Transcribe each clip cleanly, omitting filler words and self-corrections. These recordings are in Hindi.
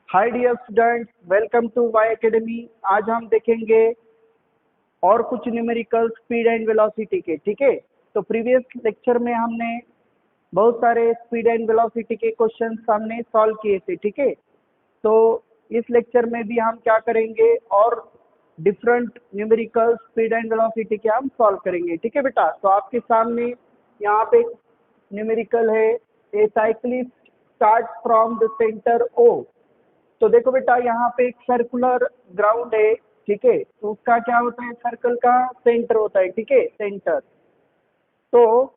Hi dear students, welcome to Y Academy. आज हम देखेंगे और कुछ न्यूमेरिकल स्पीड एंड वेलोसिटी के। ठीक है, तो प्रीवियस लेक्चर में हमने बहुत सारे स्पीड एंड वेलोसिटी के क्वेश्चन हमने सॉल्व किए थे। ठीक है, तो इस लेक्चर में भी हम क्या करेंगे और different numerical speed and velocity के हम सॉल्व करेंगे। ठीक है बेटा, तो आपके सामने यहाँ पे न्यूमेरिकल है, a cyclist start from the centre O. तो देखो बेटा, यहाँ पे एक सर्कुलर ग्राउंड है। ठीक है, तो उसका क्या होता है, सर्कल का सेंटर होता है। ठीक है, सेंटर। तो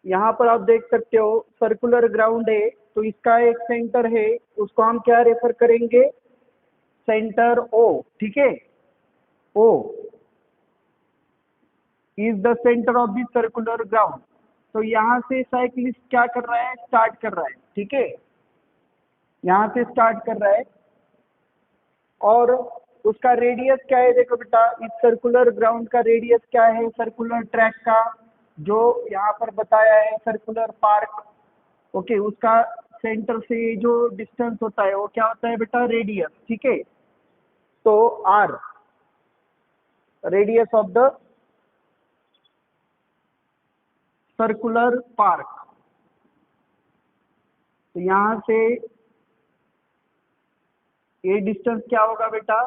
यहाँ पर आप देख सकते हो सर्कुलर ग्राउंड है, तो इसका एक सेंटर है, उसको हम क्या रेफर करेंगे, सेंटर ओ। ठीक है, O is the centre of the circular ground. तो यहाँ से साइक्लिस्ट क्या कर रहा है, स्टार्ट कर रहा है। ठीक है, यहाँ से स्टार्ट कर रहा है और उसका रेडियस क्या है, देखो बेटा, इस सर्कुलर ग्राउंड का रेडियस क्या है, सर्कुलर ट्रैक का जो यहाँ पर बताया है, सर्कुलर पार्क। ओके, उसका सेंटर से जो डिस्टेंस होता है वो क्या होता है बेटा, रेडियस। ठीक है, तो R, radius of the circular park. तो यहाँ से ये डिस्टेंस क्या होगा बेटा,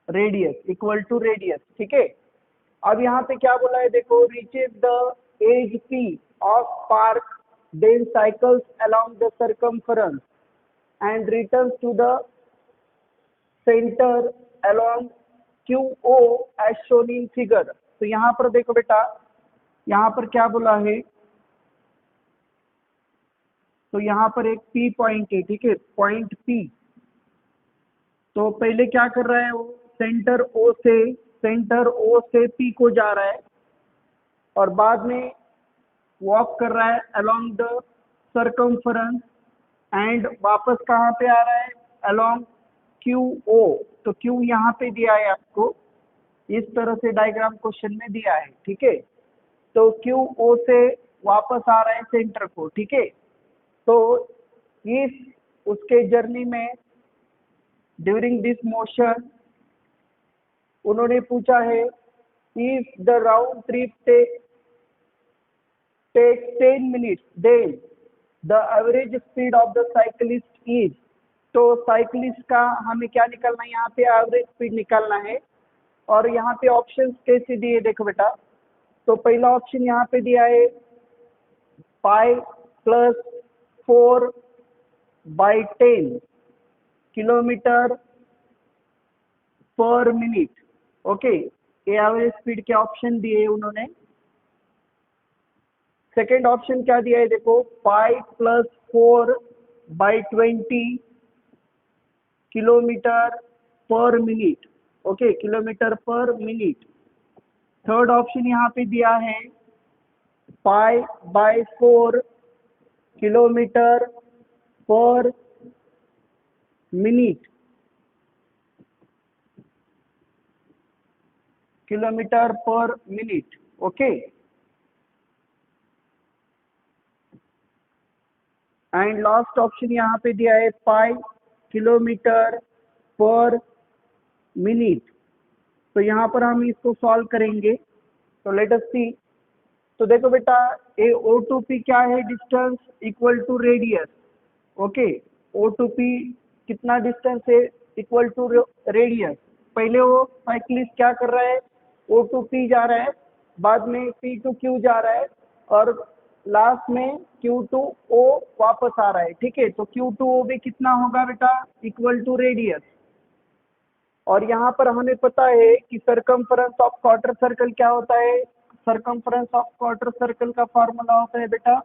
रेडियस इक्वल टू रेडियस। ठीक है, अब यहाँ पे क्या बोला है, देखो, reaches the edge P of park, then cycles along the circumference and returns to the centre along Q O as shown in figure. तो यहाँ पर देखो बेटा, यहाँ पर क्या बोला है, तो यहाँ पर एक पी पॉइंट है। ठीक है, पॉइंट पी। तो पहले क्या कर रहा है वो, सेंटर ओ से पी को जा रहा है और बाद में वॉक कर रहा है अलोंग द सर्कमफरेंस एंड वापस कहाँ पे आ रहा है, अलोंग क्यू ओ। तो क्यू यहाँ पे दिया है आपको, इस तरह से डायग्राम क्वेश्चन में दिया है। ठीक है, तो क्यू ओ से वापस आ रहा है सेंटर को। ठीक है, तो इस उसके जर्नी में ड्यूरिंग दिस मोशन उन्होंने पूछा है, if the round trip takes 10 minutes, then the average speed of the cyclist is। तो साइकिलिस्ट का हमें क्या निकालना है, यहाँ पे एवरेज स्पीड निकालना है। और यहाँ पे ऑप्शंस कैसे दिए, देखो बेटा, तो पहला ऑप्शन यहाँ पे दिया है पाई प्लस 4/10 किलोमीटर पर मिनट। ओके, ये एवरेज स्पीड के ऑप्शन दिए उन्होंने। सेकेंड ऑप्शन क्या दिया है, देखो, पाई प्लस 4/20 किलोमीटर पर मिनट। ओके, किलोमीटर पर मिनट। थर्ड ऑप्शन यहाँ पे दिया है पाई/4 किलोमीटर पर मिनट, किलोमीटर पर minute. Okay, and last option यहाँ पे दिया है पाई किलोमीटर पर मिनट। तो यहाँ पर हम इसको सॉल्व करेंगे, तो लेट अस सी। तो देखो बेटा, ए ओ टू पी क्या है, distance equal to radius. Okay, O to P कितना डिस्टेंस है, इक्वल टू रेडियस। पहले वो साइक्लिस्ट क्या कर रहा है, ओ टू पी जा रहा है, बाद में पी टू क्यू जा रहा है और लास्ट में क्यू टू ओ वापस आ रहा है। ठीक है, तो क्यू टू ओ भी कितना होगा बेटा, इक्वल टू रेडियस। और यहाँ पर हमें पता है कि सरकमफरेंस ऑफ क्वार्टर सर्कल क्या होता है, सरकमफरेंस ऑफ क्वार्टर सर्कल का फॉर्मूला होता है बेटा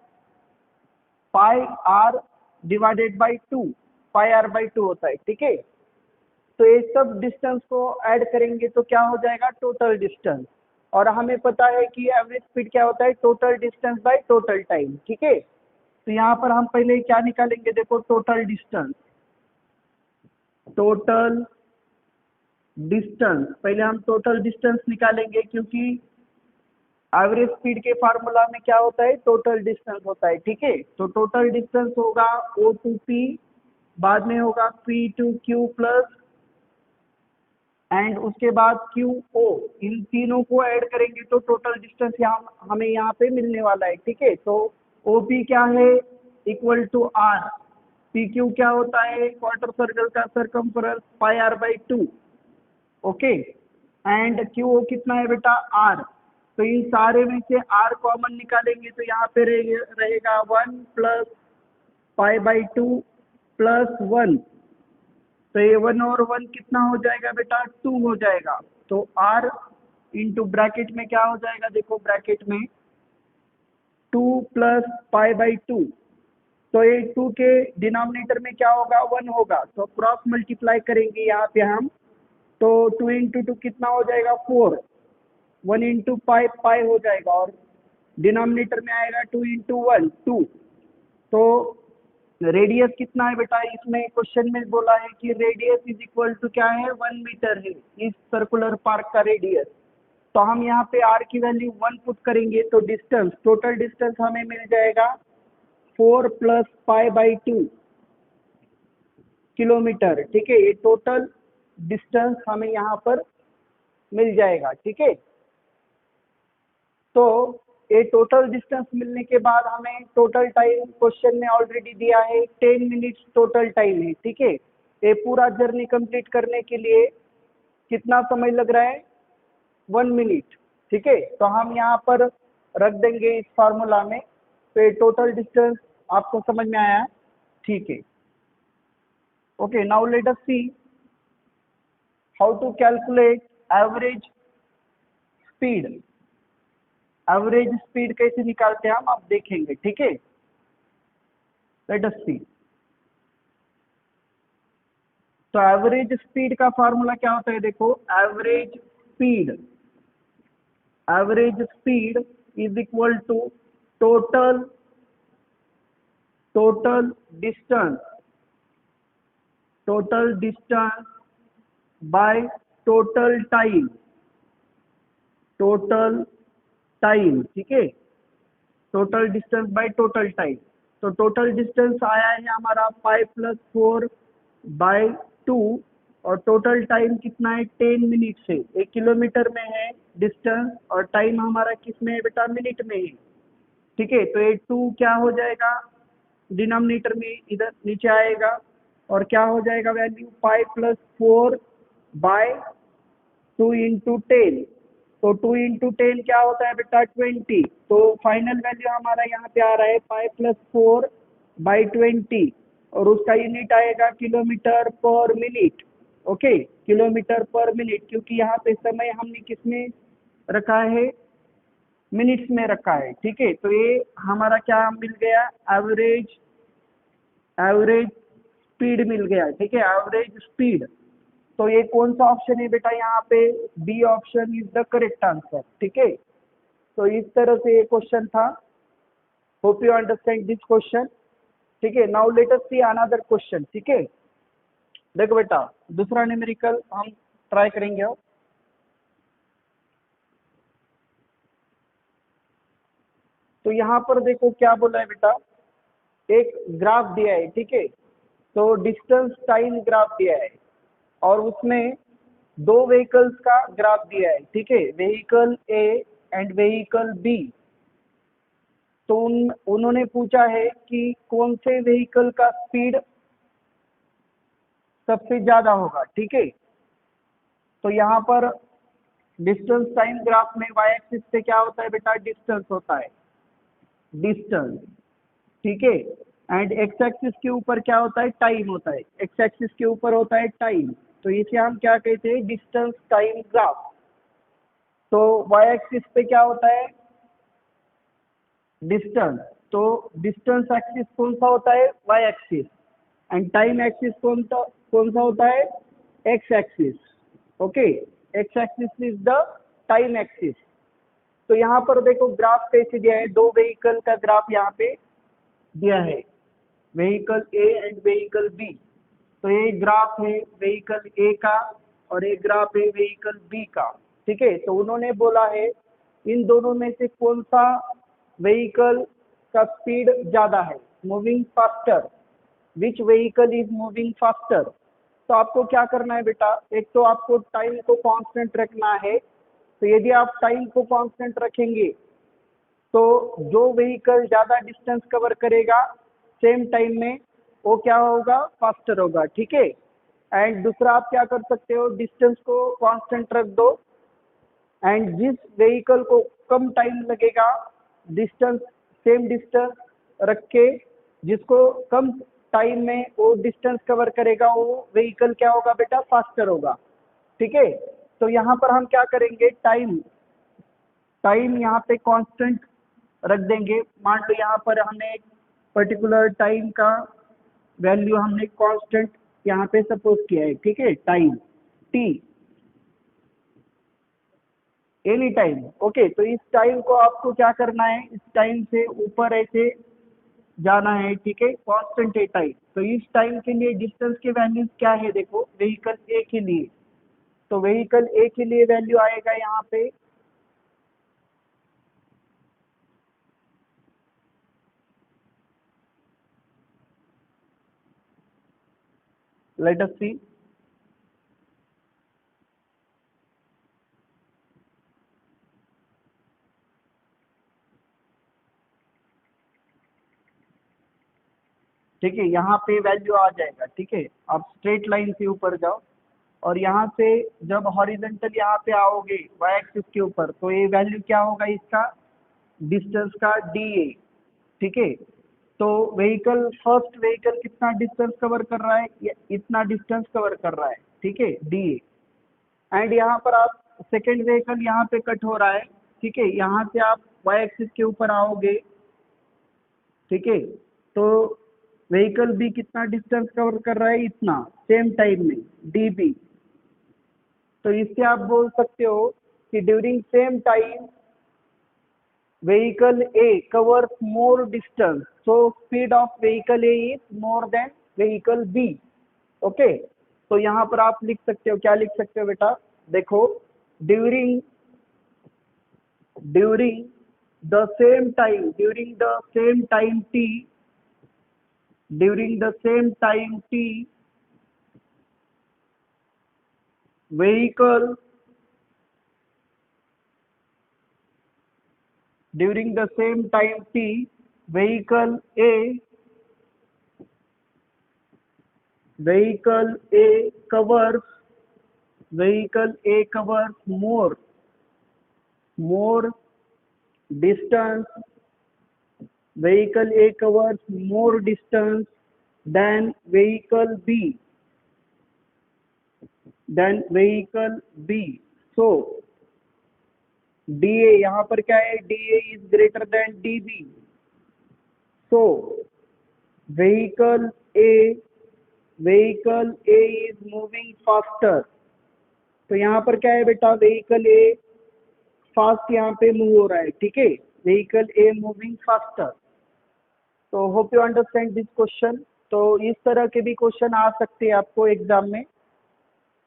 pi r divided by 2, pi r by 2 होता है। ठीक है, तो ये सब डिस्टेंस को ऐड करेंगे तो क्या हो जाएगा, टोटल डिस्टेंस। और हमें पता है कि एवरेज स्पीड क्या होता है, total distance by total time. ठीक है, तो यहाँ पर हम पहले क्या निकालेंगे, देखो, टोटल डिस्टेंस। टोटल डिस्टेंस, पहले हम टोटल डिस्टेंस निकालेंगे, क्योंकि एवरेज स्पीड के फार्मूला में क्या होता है, टोटल डिस्टेंस होता है, ठीक है। तो टोटल डिस्टेंस होगा O टू P, बाद में होगा P to Q plus, and उसके बाद QO, इन तीनों को ऐड करेंगे तो टोटल डिस्टेंस यहाँ हमें यहाँ पे मिलने वाला है, ठीक है। तो OP क्या है, इक्वल टू R, PQ क्या होता है, क्वार्टर सर्कल का circumference pi R by 2, okay. And QO कितना है बेटा, R। तो इन सारे में से R कॉमन निकालेंगे तो यहाँ पे रहेगा 1 प्लस पाई बाई 2 प्लस 1। तो ये 1 और 1 कितना हो जाएगा बेटा, 2 हो जाएगा। तो R इंटू ब्रैकेट में क्या हो जाएगा, देखो ब्रैकेट में 2 प्लस पाई बाई 2। तो ये 2 के डिनोमिनेटर में क्या होगा, 1 होगा, तो क्रॉस मल्टीप्लाई करेंगे यहाँ पे हम। तो 2 इंटू 2 कितना हो जाएगा, 4, 1 इंटू पाई पाई हो जाएगा, और डिनोमिनेटर में आएगा 2 इंटू 1 2। तो रेडियस कितना है बेटा, इसमें क्वेश्चन में बोला है कि रेडियस इज इक्वल टू क्या है, 1 मीटर है इस सर्कुलर पार्क का रेडियस। तो हम यहाँ पे R की वैल्यू 1 पुट करेंगे तो डिस्टेंस, टोटल डिस्टेंस हमें मिल जाएगा 4 प्लस पाई बाई 2 किलोमीटर, ठीक है। ये टोटल डिस्टेंस हमें यहाँ पर मिल जाएगा, ठीक है। तो ये टोटल डिस्टेंस मिलने के बाद हमें टोटल टाइम क्वेश्चन में ऑलरेडी दिया है 10 मिनट्स टोटल टाइम है, ठीक है। ये पूरा जर्नी कंप्लीट करने के लिए कितना समय लग रहा है, 1 मिनट, ठीक है। तो हम यहाँ पर रख देंगे इस फार्मूला में। तो ये टोटल डिस्टेंस आपको समझ में आया, ठीक है। Okay, now let us see how to calculate average speed. Average speed कैसे निकालते हैं हम, आप देखेंगे, ठीक है। Let us see. तो एवरेज स्पीड का फार्मूला क्या होता है, देखो average speed is equal to total distance by total time, ठीक है। Total distance by total time. तो टोटल डिस्टेंस आया है हमारा 5 प्लस 4 बाय 2, और टोटल टाइम कितना है, 10 मिनट है। 1 किलोमीटर में है डिस्टेंस, और टाइम हमारा किस में है बेटा, मिनट में है, ठीक है। तो ये 2 क्या हो जाएगा, डिनोमिनेटर में इधर नीचे आएगा, और क्या हो जाएगा वैल्यू, 5 प्लस 4 बाय 2 इंटू 10। तो 2 इंटू 10 क्या होता है बेटा, 20। तो फाइनल वैल्यू हमारा यहाँ पे आ रहा है 5 प्लस 4 बाई 20, और उसका यूनिट आएगा किलोमीटर पर मिनट, ओके, किलोमीटर पर मिनट, क्योंकि यहाँ पे समय हमने किस में रखा है, मिनट्स में रखा है, ठीक है। तो ये हमारा क्या मिल गया, एवरेज स्पीड मिल गया, ठीक है, एवरेज स्पीड। तो ये कौन सा ऑप्शन है बेटा, यहाँ पे B option is the correct answer, ठीक है। तो इस तरह से ये क्वेश्चन था। Hope you understand this question, ठीक है। Now let us see another question, ठीक है। देखो बेटा, दूसरा न्यूमेरिकल हम ट्राई करेंगे अब। तो यहाँ पर देखो क्या बोला है बेटा, एक ग्राफ दिया है, ठीक है। तो डिस्टेंस टाइम ग्राफ दिया है, और उसमें 2 व्हीकल्स का ग्राफ दिया है, ठीक है, vehicle A and vehicle B. तो उन्होंने पूछा है कि कौन से व्हीकल का स्पीड सबसे ज्यादा होगा, ठीक है। तो यहाँ पर डिस्टेंस टाइम ग्राफ में वाई एक्सिस पे क्या होता है बेटा, डिस्टेंस होता है, डिस्टेंस, ठीक है। एंड एक्स एक्सिस के ऊपर क्या होता है, टाइम होता है, एक्स एक्सिस के ऊपर होता है टाइम। तो इसे हम क्या कहते हैं, डिस्टेंस टाइम ग्राफ। तो वाई एक्सिस पे क्या होता है, डिस्टेंस। तो डिस्टेंस एक्सिस कौन सा होता है, Y axis, and time axis कौन सा होता है, X axis, okay. X axis is the time axis. तो यहाँ पर देखो ग्राफ कैसे दिया है, 2 व्हीकल का ग्राफ यहाँ पे दिया है, vehicle A and vehicle B. तो ये ग्राफ है व्हीकल ए का, और एक ग्राफ है व्हीकल बी का, ठीक है। तो उन्होंने बोला है इन दोनों में से कौन सा व्हीकल का स्पीड ज्यादा है, moving faster, which vehicle is moving faster. तो आपको क्या करना है बेटा, एक तो आपको टाइम को कांस्टेंट रखना है। तो यदि आप टाइम को कांस्टेंट रखेंगे तो जो व्हीकल ज्यादा डिस्टेंस कवर करेगा सेम टाइम में वो क्या होगा, फास्टर होगा, ठीक है। एंड दूसरा आप क्या कर सकते हो, डिस्टेंस को कांस्टेंट रख दो एंड जिस व्हीकल को कम टाइम लगेगा, डिस्टेंस सेम डिस्टेंस रख के जिसको कम टाइम में वो डिस्टेंस कवर करेगा वो व्हीकल क्या होगा बेटा, फास्टर होगा, ठीक है। तो यहाँ पर हम क्या करेंगे, टाइम टाइम यहाँ पे कांस्टेंट रख देंगे। मान लो यहाँ पर हमने एक पर्टिकुलर टाइम का वैल्यू हमने कांस्टेंट यहाँ पे सपोज किया है, ठीक है, time T, any time, okay. तो इस टाइम को आपको क्या करना है, इस टाइम से ऊपर ऐसे जाना है, ठीक है, कांस्टेंट है टाइम। तो इस टाइम के लिए डिस्टेंस के वैल्यूज क्या है, देखो व्हीकल ए के लिए, तो व्हीकल ए के लिए वैल्यू आएगा यहाँ पे लेट अस सी, ठीक है, यहाँ पे वैल्यू आ जाएगा, ठीक है। आप स्ट्रेट लाइन से ऊपर जाओ और यहाँ से जब हॉरिजेंटल यहाँ पे आओगे वाई एक्सिस के ऊपर, तो ये वैल्यू क्या होगा इसका, डिस्टेंस का डी ए, ठीक है। तो व्हीकल फर्स्ट व्हीकल कितना डिस्टेंस कवर कर रहा है, इतना डिस्टेंस कवर कर रहा है, ठीक है, डी ए। एंड यहाँ पर आप सेकेंड व्हीकल यहाँ पे कट हो रहा है, ठीक है, यहाँ से आप वाई एक्सिस के ऊपर आओगे, ठीक है। तो व्हीकल भी कितना डिस्टेंस कवर कर रहा है, इतना सेम टाइम में डी बी। तो इससे आप बोल सकते हो कि during same time vehicle A covers more distance, so speed of vehicle A is more than vehicle B, okay. तो यहाँ पर आप लिख सकते हो, क्या लिख सकते हो बेटा, देखो during during the same time t, during the same time t vehicle, during the same time t vehicle A vehicle A covers vehicle A covers more distance, vehicle A covers more distance than vehicle B, so DA यहाँ पर क्या है, DA is greater than DB, so vehicle A is moving faster। तो यहाँ पर क्या है बेटा, व्हीकल ए फास्ट यहाँ पे मूव हो रहा है, ठीक है, व्हीकल ए मूविंग फास्टर। तो hope you understand this question. तो इस तरह के भी क्वेश्चन आ सकते हैं आपको एग्जाम में,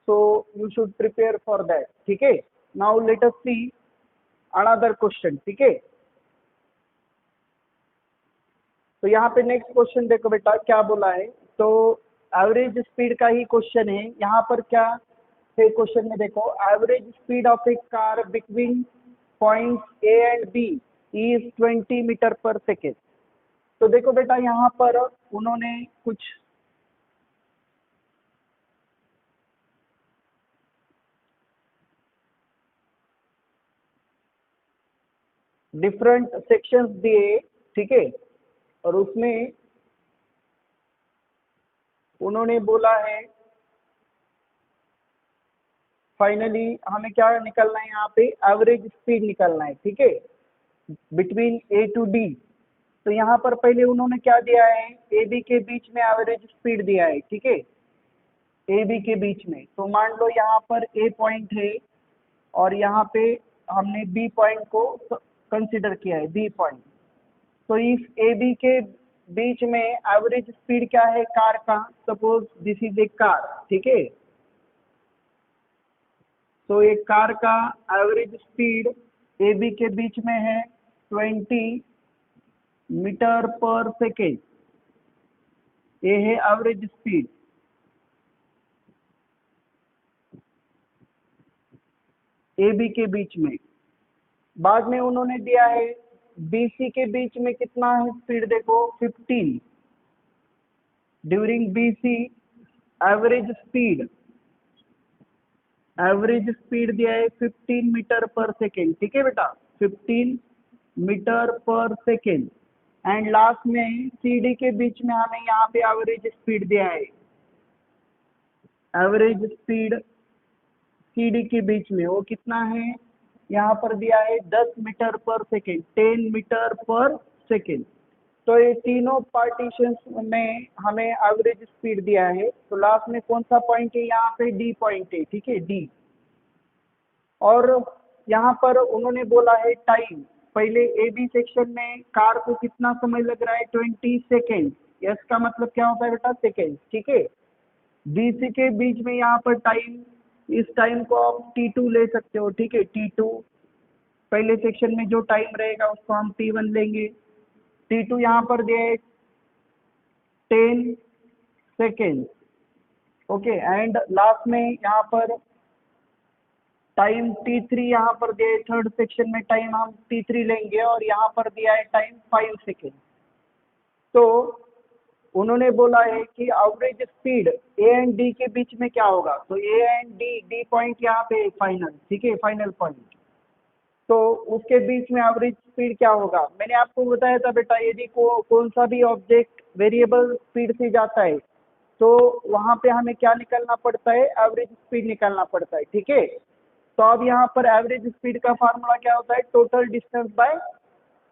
so you should prepare for that, ठीक है। Now let us see another question, ठीक है। तो यहाँ पे नेक्स्ट क्वेश्चन देखो बेटा क्या बोला है, तो एवरेज स्पीड का ही क्वेश्चन है। यहाँ पर क्या है क्वेश्चन में, देखो average speed of a car between point A and B is 20 metre per second. तो देखो बेटा यहाँ पर उन्होंने कुछ डिफरेंट सेक्शंस दिए, ठीक है, और उसमें उन्होंने बोला है फाइनली हमें क्या निकलना है, यहाँ पे एवरेज स्पीड निकलना है, ठीक है, बिटवीन ए टू डी। तो यहाँ पर पहले उन्होंने क्या दिया है, ए बी के बीच में एवरेज स्पीड दिया है, ठीक है, ए बी के बीच में। तो मान लो यहाँ पर ए पॉइंट है और यहाँ पे हमने बी पॉइंट को कंसिडर किया है, बी पॉइंट। तो इस ए बी के बीच में एवरेज स्पीड क्या है कार का, suppose this is a car, ठीक है। तो एक कार का एवरेज स्पीड ए बी के बीच में है 20 मीटर पर सेकेंड, ये है एवरेज स्पीड। ए बी के बीच में, बाद में उन्होंने दिया है बी सी के बीच में कितना है स्पीड, देखो 15 during B C average speed दिया है 15 मीटर पर सेकेंड, ठीक है बेटा, 15 metre per second. And last में सी डी के बीच में हमें यहाँ पे एवरेज स्पीड दिया है, एवरेज स्पीड सी डी के बीच में वो कितना है, यहाँ पर दिया है 10 metre per second, 10 metre per second. तो ये तीनों पार्टीशंस में हमें एवरेज स्पीड दिया है। तो लास्ट में कौन सा पॉइंट है, यहाँ पे डी पॉइंट है, ठीक है, डी। और यहाँ पर उन्होंने बोला है टाइम, पहले ए बी सेक्शन में कार को कितना समय लग रहा है, 20 सेकेंड, यस का मतलब क्या होता है बेटा, सेकेंड, ठीक है। बी सी के बीच में यहाँ पर टाइम, इस टाइम को आप T2 ले सकते हो, ठीक है, T2 पहले सेक्शन में जो टाइम रहेगा उसको हम T1 लेंगे। T2 यहाँ पर दिया है 10 सेकेंड, ओके। एंड लास्ट में यहाँ पर टाइम T3 यहाँ पर दिया है, थर्ड सेक्शन में टाइम हम T3 लेंगे और यहाँ पर दिया है टाइम 5 सेकेंड। तो उन्होंने बोला है कि average speed A and D के बीच में क्या होगा, तो A and D, D point यहाँ पे फाइनल, ठीक है, फाइनल पॉइंट। तो उसके बीच में एवरेज स्पीड क्या होगा, मैंने आपको बताया था बेटा, यदि कौन सा भी ऑब्जेक्ट वेरिएबल स्पीड से जाता है तो वहां पे हमें क्या निकालना पड़ता है, एवरेज स्पीड निकालना पड़ता है, ठीक है। तो अब यहाँ पर एवरेज स्पीड का फार्मूला क्या होता है, total distance by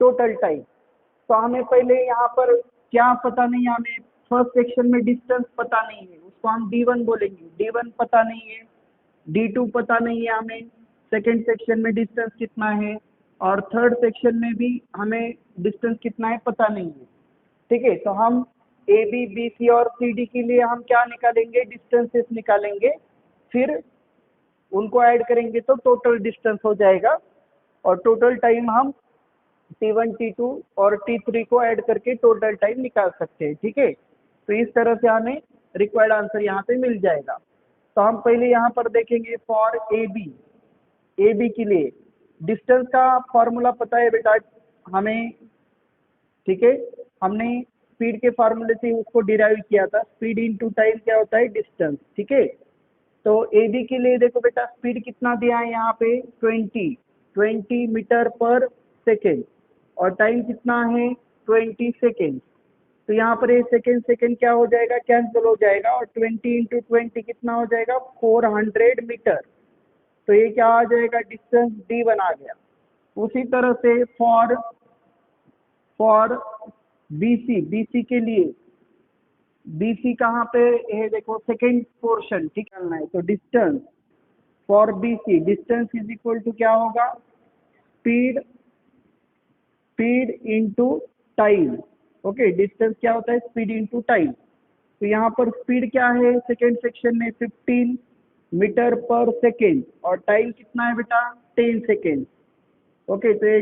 total time. तो हमें पहले यहाँ पर क्या पता नहीं, हमें फर्स्ट सेक्शन में डिस्टेंस पता नहीं है, उसको हम D1 बोलेंगे, D1 पता नहीं है, D2 पता नहीं है हमें, सेकेंड सेक्शन में डिस्टेंस कितना है, और थर्ड सेक्शन में भी हमें डिस्टेंस कितना है पता नहीं है, ठीक है। तो हम ए बी बी सी और सी डी के लिए हम क्या निकालेंगे, डिस्टेंसेस निकालेंगे, फिर उनको ऐड करेंगे तो टोटल डिस्टेंस हो जाएगा, और टोटल टाइम हम T1 T2 और T3 को ऐड करके टोटल टाइम निकाल सकते हैं, ठीक है। तो इस तरह से हमें रिक्वायर्ड आंसर यहाँ पे मिल जाएगा। तो हम पहले यहाँ पर देखेंगे फॉर ए बी के लिए डिस्टेंस का फॉर्मूला पता है बेटा हमें, ठीक है, हमने स्पीड के फार्मूले से उसको डिराइव किया था, स्पीड इनटू टाइम क्या होता है, डिस्टेंस, ठीक है। तो ए बी के लिए देखो बेटा स्पीड कितना दिया है यहाँ पे, 20 मीटर पर सेकेंड, और टाइम कितना है 20 सेकेंड। तो यहाँ पर ये सेकेंड सेकेंड क्या हो जाएगा, कैंसिल हो जाएगा, और 20 इंटू 20 कितना हो जाएगा, 400 मीटर। तो ये क्या आ जाएगा, डिस्टेंस D1 आ गया। उसी तरह से फॉर बी सी के लिए, बी सी कहाँ पे है, देखो सेकेंड पोर्शन, ठीक है, तो distance for B C, distance is equal to क्या होगा, speed into time, okay. Distance क्या होता है, स्पीड इनटू टाइम। तो यहाँ पर स्पीड क्या है सेकेंड सेक्शन में, 15 मीटर पर सेकेंड, और टाइम कितना है बेटा, 10 सेकेंड, ओके। तो ये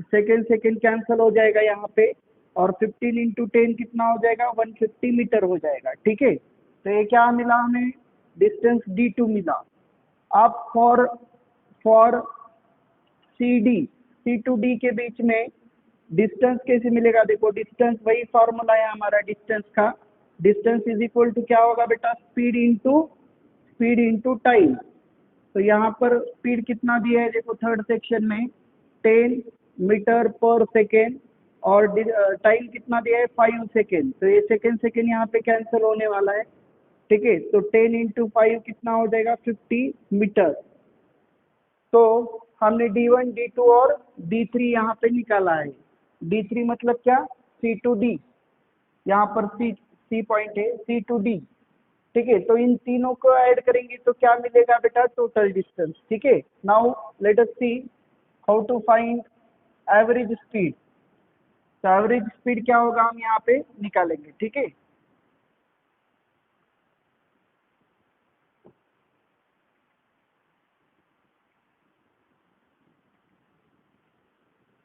सेकेंड सेकेंड कैंसिल हो जाएगा यहाँ पे, और 15 इंटू 10 कितना हो जाएगा, 150 मीटर हो जाएगा, ठीक है। तो ये क्या मिला हमें, डिस्टेंस D2 मिला। अब फॉर सी टू डी के बीच में डिस्टेंस कैसे मिलेगा, देखो डिस्टेंस वही फॉर्मूला है हमारा डिस्टेंस का, डिस्टेंस इज इक्वल टू क्या होगा बेटा, स्पीड इनटू टाइम। तो यहाँ पर स्पीड कितना दिया है, देखो थर्ड सेक्शन में 10 मीटर पर सेकेंड, और टाइम कितना दिया है 5 सेकेंड। तो ये सेकेंड सेकेंड यहाँ पे कैंसिल होने वाला है, ठीक है। तो 10 इंटू 5 कितना हो जाएगा, 50 मीटर। तो हमने D1 D2 और D3 यहाँ पे निकाला है। D3 मतलब क्या, C2D, यहाँ पर सी पॉइंट है, C2D, ठीक है। तो इन तीनों को ऐड करेंगे तो क्या मिलेगा बेटा, टोटल डिस्टेंस, ठीक है। Now let us see how to find average speed. तो एवरेज स्पीड क्या होगा, हम यहाँ पे निकालेंगे, ठीक है।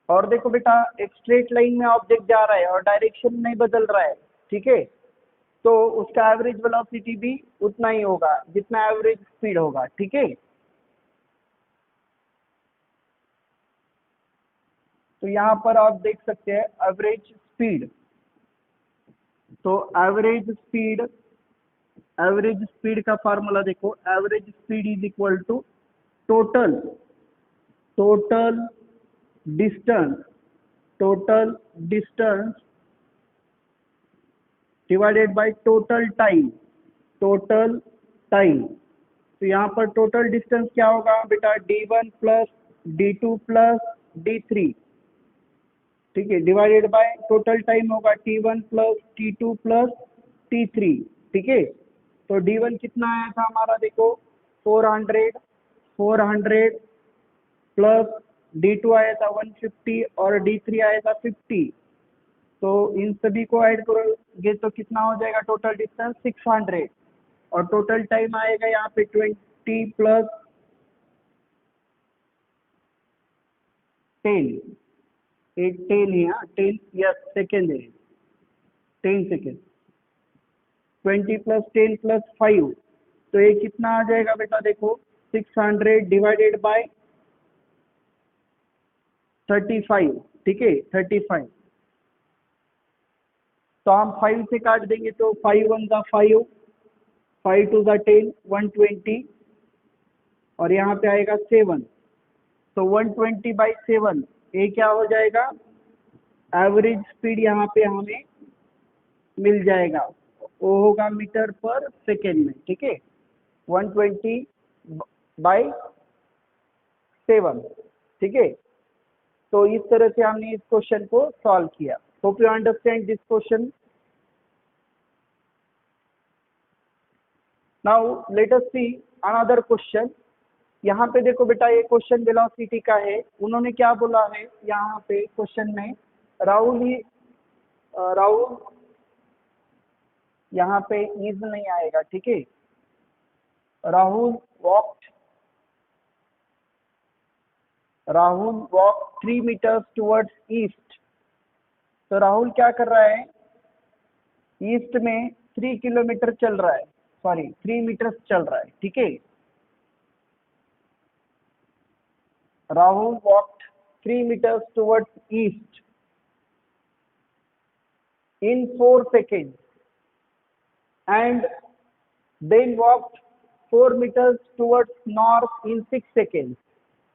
और देखो बेटा एक स्ट्रेट लाइन में ऑब्जेक्ट जा रहा है और डायरेक्शन नहीं बदल रहा है, ठीक है, तो उसका एवरेज वेलोसिटी भी उतना ही होगा जितना एवरेज स्पीड होगा, ठीक है। तो यहाँ पर आप देख सकते हैं एवरेज स्पीड। तो एवरेज स्पीड का फार्मूला देखो, average speed is equal to total total distance total distance divided by total time. तो यहाँ पर टोटल डिस्टेंस क्या होगा बेटा, d1 plus d2 plus d3, ठीक है, डिवाइडेड बाय टोटल टाइम होगा t1 plus t2 plus t3, ठीक है। तो d1 कितना आया था हमारा देखो 400 प्लस d2 आया था 150 और d3 आया था 50। तो इन सभी को ऐड करोगे तो कितना हो जाएगा टोटल डिस्टेंस 600 और टोटल टाइम आएगा यहाँ पे 20 प्लस 10 10 है, 10 यस सेकेंड है, 10 सेकेंड, 20 प्लस 10 प्लस 5, तो ये कितना आ जाएगा बेटा देखो 600 डिवाइडेड बाय 35, ठीक है 35। तो हम 5 से काट देंगे तो 5 1 ज़ा 5, 5 2 ज़ा 10, 120 और यहाँ पे आएगा 7, तो 120 बाई 7 ये क्या हो जाएगा, एवरेज स्पीड यहाँ पे हमें मिल जाएगा, वो होगा मीटर पर सेकेंड में, ठीक है, 120 बाई 7, ठीक है। तो इस तरह से हमने इस क्वेश्चन को सॉल्व किया। Hope you understand this question. Now let us see another question. यहाँ पे देखो बेटा ये क्वेश्चन वेलोसिटी का है। उन्होंने क्या बोला है यहाँ पे क्वेश्चन में, राहुल यहाँ पे इज नहीं आएगा, ठीक है, Rahul walk 3 metres towards east. तो राहुल क्या कर रहा है, ईस्ट में 3 किलोमीटर चल रहा है, सॉरी 3 मीटर्स चल रहा है, ठीक है। Rahul walked 3 meters towards east in 4 seconds and then walked 4 meters towards north in 6 seconds।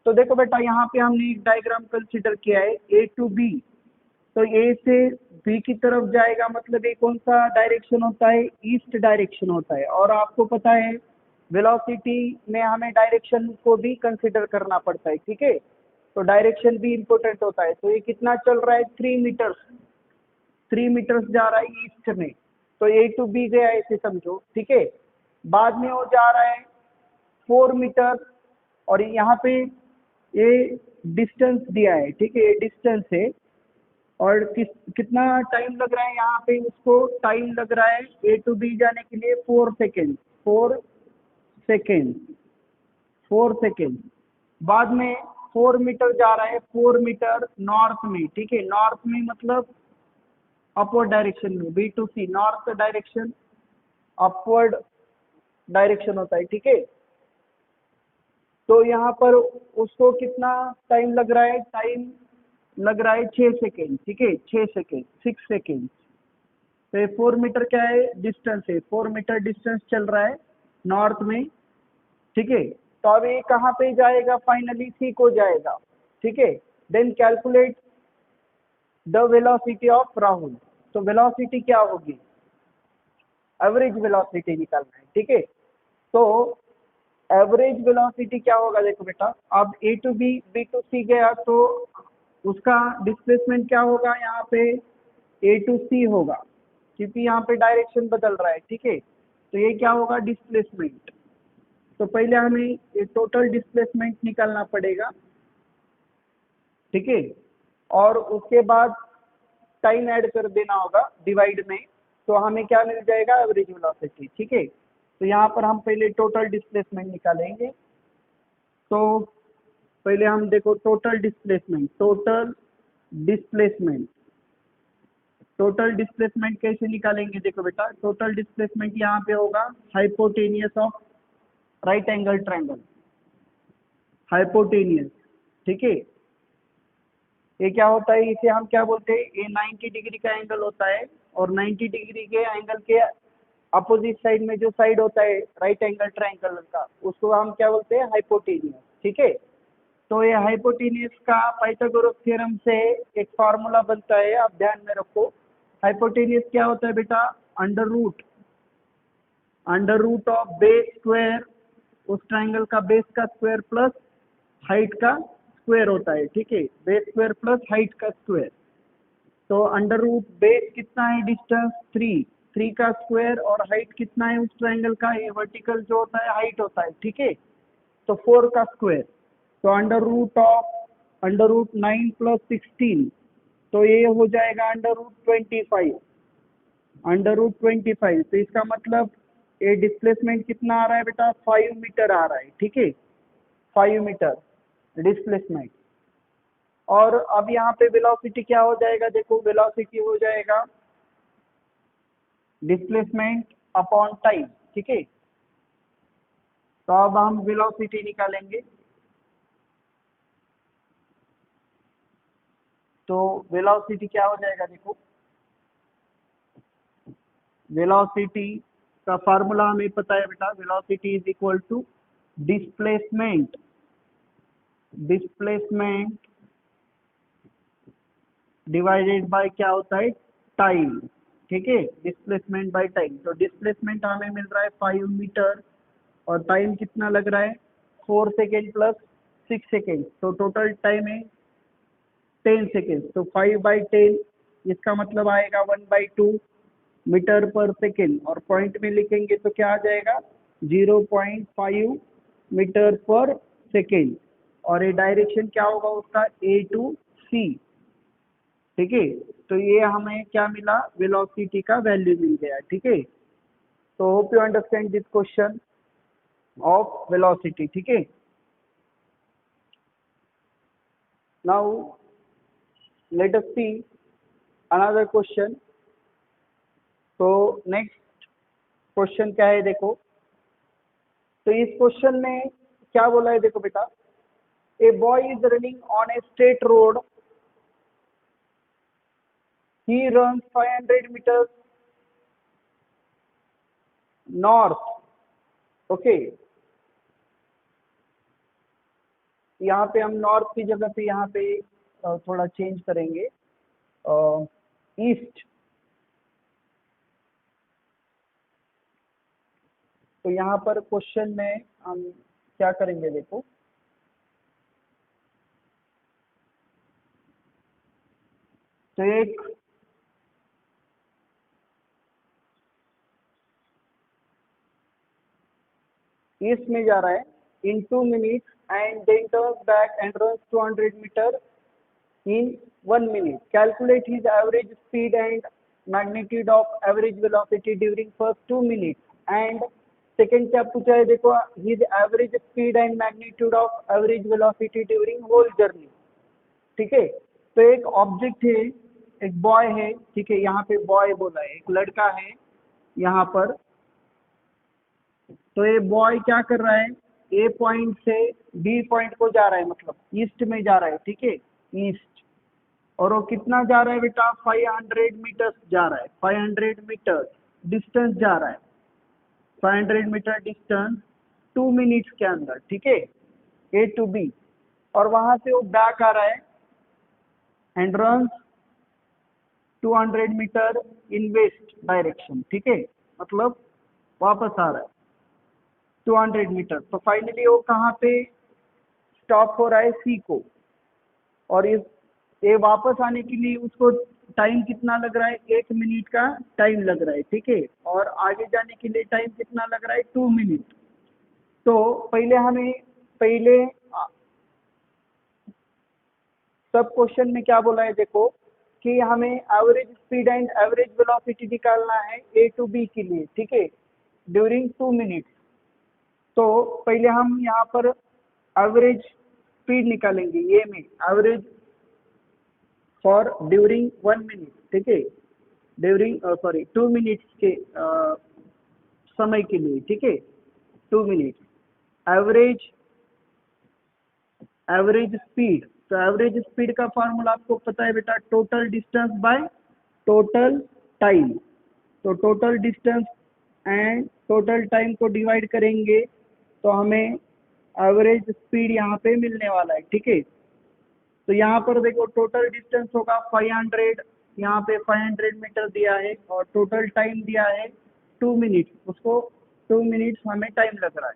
तो देखो बेटा यहाँ पे हमने एक डायग्राम कंसीडर किया है ए टू बी। तो ए से बी की तरफ जाएगा, मतलब ये कौन सा डायरेक्शन होता है, ईस्ट डायरेक्शन होता है। और आपको पता है वेलोसिटी में हमें डायरेक्शन को भी कंसीडर करना पड़ता है, ठीक है, तो डायरेक्शन भी इम्पोर्टेंट होता है। तो ये कितना चल रहा है 3 मीटर्स जा रहा है ईस्ट में। तो ए टू बी गया ऐसे समझो, ठीक है। बाद में वो जा रहा है 4 मीटर और यहाँ पे ये डिस्टेंस दिया है, ठीक है, ये डिस्टेंस है और कितना टाइम लग रहा है यहाँ पे, उसको टाइम लग रहा है ए टू बी जाने के लिए 4 सेकेंड। बाद में 4 मीटर जा रहा है, 4 मीटर नॉर्थ में, ठीक है, नॉर्थ में मतलब अपवर्ड डायरेक्शन में, B to C north direction upward direction होता है, ठीक है। तो यहाँ पर उसको कितना टाइम लग रहा है, टाइम लग रहा है 6 सेकेंड, ठीक है, 6 सेकेंड। तो ये 4 मीटर क्या है, डिस्टेंस है, 4 मीटर डिस्टेंस चल रहा है नॉर्थ में, ठीक है। तो अब ये कहाँ पे जाएगा, फाइनली सी को जाएगा, ठीक है। Then calculate the velocity of Rahul. तो वेलोसिटी क्या होगी, एवरेज वेलोसिटी निकालना है, ठीक है। तो एवरेज वेलोसिटी क्या होगा, देखो बेटा अब ए टू बी, बी टू सी गया तो उसका डिस्प्लेसमेंट क्या होगा, यहाँ पे ए टू सी होगा, क्योंकि यहाँ पे डायरेक्शन बदल रहा है, ठीक है। तो ये क्या होगा डिस्प्लेसमेंट। तो पहले हमें ये टोटल डिस्प्लेसमेंट निकालना पड़ेगा, ठीक है, और उसके बाद टाइम ऐड कर देना होगा डिवाइड में, तो हमें क्या मिल जाएगा, एवरेज वेलोसिटी, ठीक है। तो यहाँ पर हम पहले टोटल डिस्प्लेसमेंट निकालेंगे। तो पहले हम देखो total displacement, total displacement. Total displacement कैसे निकालेंगे? देखो बेटा, टोटल डिस्प्लेसमेंट यहाँ पे होगा hypotenuse of right angle triangle, hypotenuse. ठीक है, ये क्या होता है, इसे हम क्या बोलते हैं, ये 90 डिग्री का एंगल होता है, और 90 डिग्री के एंगल के अपोजिट साइड में जो साइड होता है राइट एंगल ट्रायंगल का, उसको हम क्या बोलते हैं, हाइपोटेनियस। ठीक है, तो ये हाइपोटेनियस का पाइथागोरस थ्योरम से एक फार्मूला बनता है, आप ध्यान में रखो। हाइपोटेनियस क्या होता है बेटा, under root of base square, उस ट्रायंगल का बेस का स्क्वायर प्लस हाइट का स्क्वायर होता है। ठीक है, बेस स्क्वायर प्लस हाइट का स्क्वायर। तो अंडर रूट बेस कितना है, डिस्टेंस 3 का स्क्वायर, और हाइट कितना है उस ट्रायंगल का, ये वर्टिकल जो होता है हाइट होता है। ठीक है, तो 4 का स्क्वायर, तो अंडर रूट 9 प्लस 16, तो ये हो जाएगा अंडर रूट 25, तो इसका मतलब ये डिस्प्लेसमेंट कितना आ रहा है बेटा, 5 मीटर आ रहा है। ठीक है, 5 मीटर डिस्प्लेसमेंट। और अब यहाँ पे वेलोसिटी क्या हो जाएगा, देखो वेलोसिटी हो जाएगा डिस्प्लेसमेंट अपॉन टाइम। ठीक है, तो अब हम वेलोसिटी निकालेंगे। तो वेलोसिटी क्या हो जाएगा, देखो वेलोसिटी का फार्मूला हमें पता है बेटा, velocity is equal to displacement divided by क्या होता है, टाइम। ठीक है, डिस्प्लेसमेंट बाय टाइम। तो डिस्प्लेसमेंट हमें मिल रहा है 5 मीटर, और टाइम कितना लग रहा है, 4 सेकेंड प्लस 6 सेकेंड, तो टोटल टाइम है 10 सेकेंड। तो 5/10, इसका मतलब आएगा 1/2 मीटर पर सेकेंड, और पॉइंट में लिखेंगे तो क्या आ जाएगा, 0.5 मीटर पर सेकेंड, और ये डायरेक्शन क्या होगा उसका, A to C। ठीक है, तो ये हमें क्या मिला, वेलोसिटी का वैल्यू मिल गया। ठीक है, तो hope you understand this question of velocity. ठीक है, now let us see another question. तो नेक्स्ट क्वेश्चन क्या है, देखो, तो इस क्वेश्चन में क्या बोला है, देखो बेटा, a boy is running on a straight road, he runs 500 meters north। Okay, यहाँ पे हम नॉर्थ की जगह पे यहाँ पे थोड़ा चेंज करेंगे, ईस्ट। तो यहाँ पर क्वेश्चन में हम क्या करेंगे, देखो तो एक ईस्ट में जा रहा है in 2 minutes, and then turns back and runs 200 metre in 1 minute. Calculate his average speed and magnitude of average velocity during first 2 minutes. And second क्या पूछा है, देखो, his average speed and magnitude of average velocity during whole journey। ठीक है, तो एक ऑब्जेक्ट है, एक बॉय है। ठीक है, यहाँ पे बॉय बोला है, एक लड़का है यहाँ पर। तो ये बॉय क्या कर रहा है, ए पॉइंट से बी पॉइंट को जा रहा है, मतलब ईस्ट में जा रहा है। ठीक है, ईस्ट, और वो कितना जा रहा है बेटा, 500 मीटर्स जा रहा है, 500 मीटर डिस्टेंस जा रहा है, 500 मीटर डिस्टेंस 2 मिनट्स के अंदर। ठीक है, ए टू बी, और वहां से वो बैक आ रहा है and runs 200 metre in west direction. ठीक है, मतलब वापस आ रहा है 200 मीटर। तो फाइनली वो कहाँ पे स्टॉप हो रहा है, सी को, और इस ये वापस आने के लिए उसको टाइम कितना लग रहा है, 1 मिनट का टाइम लग रहा है। ठीक है, और आगे जाने के लिए टाइम कितना लग रहा है, 2 मिनट। तो पहले सब क्वेश्चन में क्या बोला है, देखो कि हमें average speed and average velocity निकालना है ए टू बी के लिए। ठीक है, ड्यूरिंग 2 मिनट। तो पहले हम यहाँ पर एवरेज स्पीड निकालेंगे, ये में एवरेज फॉर ड्यूरिंग 1 मिनट, ठीक है, ड्यूरिंग 2 मिनट्स के समय के लिए, ठीक है, 2 मिनट। एवरेज स्पीड, तो एवरेज स्पीड का फॉर्मूला आपको पता है बेटा, total distance by total time. तो total distance and total time को डिवाइड करेंगे तो हमें एवरेज स्पीड यहाँ पे मिलने वाला है, ठीक है। तो यहाँ पर देखो टोटल डिस्टेंस होगा 500, यहाँ पे 500 मीटर दिया है और टोटल टाइम दिया है 2 मिनट, उसको 2 मिनट हमें टाइम लग रहा है।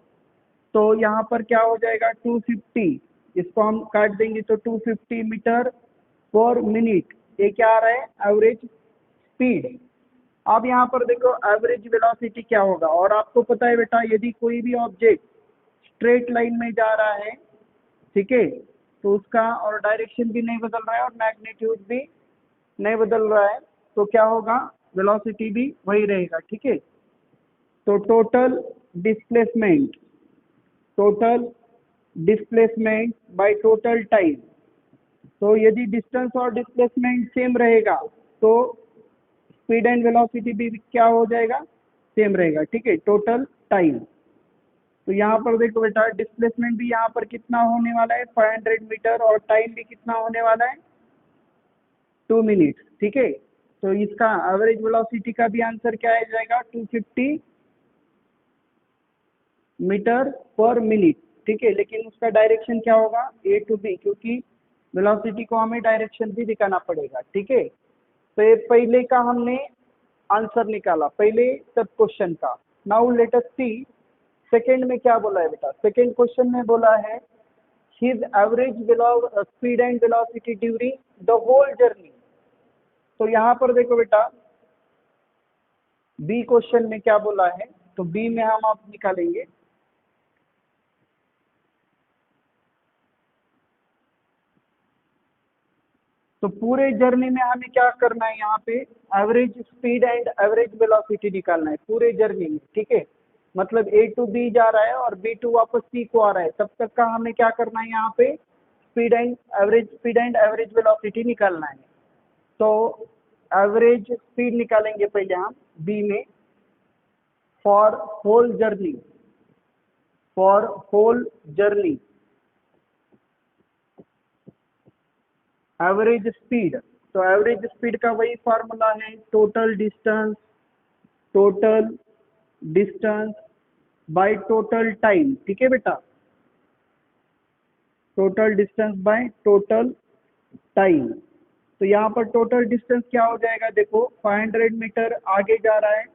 तो यहाँ पर क्या हो जाएगा 250, इसको हम काट देंगे तो 250 मीटर पर मिनट, ये क्या आ रहा है एवरेज स्पीड। अब यहाँ पर देखो एवरेज वेलोसिटी क्या होगा, और आपको पता है बेटा यदि कोई भी ऑब्जेक्ट स्ट्रेट लाइन में जा रहा है, ठीक है, तो उसका और डायरेक्शन भी नहीं बदल रहा है और मैग्नीट्यूड भी नहीं बदल रहा है, तो क्या होगा वेलोसिटी भी वही रहेगा, ठीक है। तो total displacement bye total time, तो यदि डिस्टेंस और डिस्प्लेसमेंट सेम रहेगा तो स्पीड एंड वेलोसिटी भी क्या हो जाएगा, सेम रहेगा, ठीक है, टोटल टाइम। तो यहाँ पर देखो बेटा डिस्प्लेसमेंट भी यहाँ पर कितना होने वाला है 500 मीटर और टाइम भी कितना होने वाला है 2 मिनट, ठीक है। तो इसका एवरेज वेलोसिटी का भी आंसर क्या आ जाएगा 250 मीटर पर मिनट, ठीक है। लेकिन उसका डायरेक्शन क्या होगा A to B, क्योंकि वेलोसिटी को हमें डायरेक्शन भी दिखाना पड़ेगा, ठीक है। तो ये पहले का हमने आंसर निकाला, पहले सब क्वेश्चन का। नाउ लेट अस सी सेकंड में क्या बोला है बेटा। सेकंड क्वेश्चन में बोला है his average speed and velocity during the whole journey. तो यहाँ पर देखो बेटा बी क्वेश्चन में क्या बोला है, तो बी में हम आप निकालेंगे। तो पूरे जर्नी में हमें क्या करना है, यहाँ पे average speed and average velocity निकालना है पूरे जर्नी में, ठीक है। मतलब A to B जा रहा है और B to वापस C को आ रहा है, तब तक का हमें क्या करना है, यहाँ पे स्पीड एंड एवरेज वेलोसिटी निकालना है। तो एवरेज स्पीड निकालेंगे पहले हम B में for whole journey average speed. तो एवरेज स्पीड का वही फॉर्मूला है total distance by total time, ठीक है बेटा, total distance by total time. तो यहाँ पर टोटल डिस्टेंस क्या हो जाएगा, देखो 500 मीटर आगे जा रहा है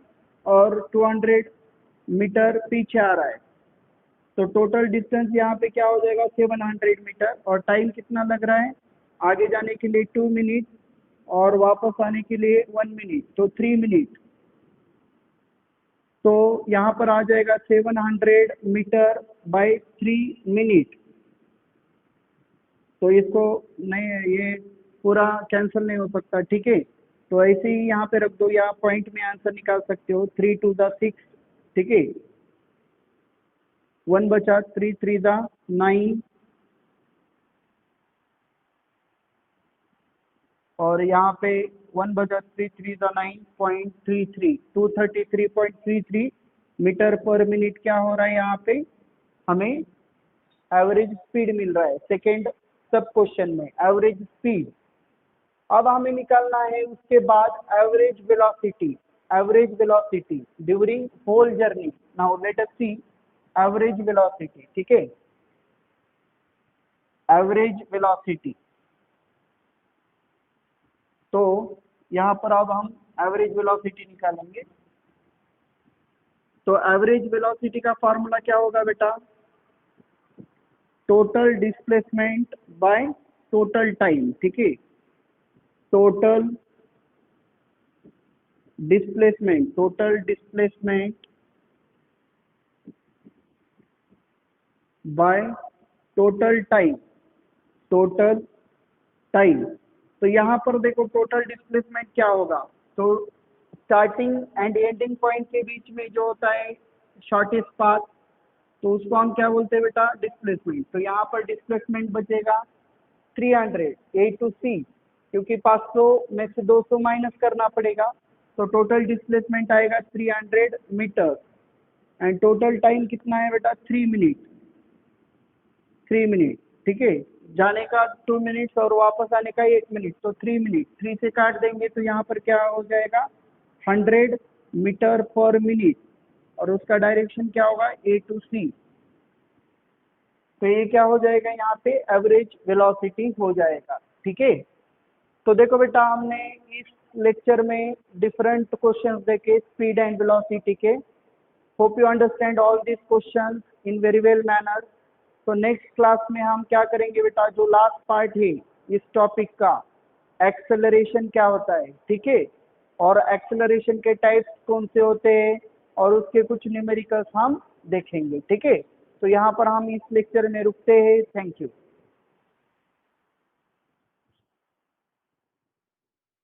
और 200 मीटर पीछे आ रहा है। तो टोटल डिस्टेंस यहाँ पे क्या हो जाएगा 700 मीटर, और टाइम कितना लग रहा है आगे जाने के लिए 2 मिनट और वापस आने के लिए 1 मिनट, तो 3 मिनट। तो यहाँ पर आ जाएगा 700 मीटर बाय 3 मिनट। तो इसको नहीं, ये पूरा कैंसिल नहीं हो सकता, ठीक है। तो ऐसे ही यहाँ पे रख दो, या पॉइंट में आंसर निकाल सकते हो 3 to the 6, ठीक है। 1 बचा, 3 3 the 9, और यहाँ पे 1 बचा 3 3 the 9.33, 233.33 मीटर पर मिनट क्या हो रहा है, यहाँ पे हमें एवरेज स्पीड मिल रहा है सेकेंड सब क्वेश्चन में, एवरेज स्पीड। अब हमें निकालना है उसके बाद average velocity during whole journey. Now let us see average velocity, ठीक है, एवरेज वेलोसिटी। तो यहाँ पर अब हम एवरेज वेलोसिटी निकालेंगे। तो एवरेज वेलोसिटी का फॉर्मूला क्या होगा बेटा, total displacement bye total time, ठीक है। Total displacement bye total time. तो यहाँ पर देखो टोटल डिस्प्लेसमेंट क्या होगा, तो स्टार्टिंग एंड एंडिंग पॉइंट के बीच में जो होता है शॉर्टेस्ट पाथ, तो उसको हम क्या बोलते हैं बेटा डिस्प्लेसमेंट। तो यहाँ पर डिस्प्लेसमेंट बचेगा 300 A to C, क्योंकि 500 में से 200 माइनस करना पड़ेगा, तो टोटल डिस्प्लेसमेंट आएगा 300 मीटर एंड टोटल टाइम कितना है बेटा 3 मिनट, 3 मिनट, ठीक है। जाने का 2 मिनट्स और वापस आने का 1 मिनट, तो 3 मिनट, 3 से काट देंगे तो यहाँ पर क्या हो जाएगा 100 मीटर पर मिनट, और उसका डायरेक्शन क्या होगा A to C। तो ये क्या हो जाएगा यहाँ पे एवरेज वेलोसिटी हो जाएगा, ठीक है। तो देखो बेटा हमने इस लेक्चर में डिफरेंट क्वेश्चंस देखे स्पीड एंड वेलोसिटी के। Hope you understand all this questions in very well manner. तो नेक्स्ट क्लास में हम क्या करेंगे बेटा, जो लास्ट पार्ट है इस टॉपिक का, एक्सेलरेशन क्या होता है, ठीक है, और एक्सेलरेशन के टाइप्स कौन से होते हैं और उसके कुछ न्यूमेरिकल्स हम देखेंगे, ठीक है। तो यहाँ पर हम इस लेक्चर में रुकते हैं। Thank you.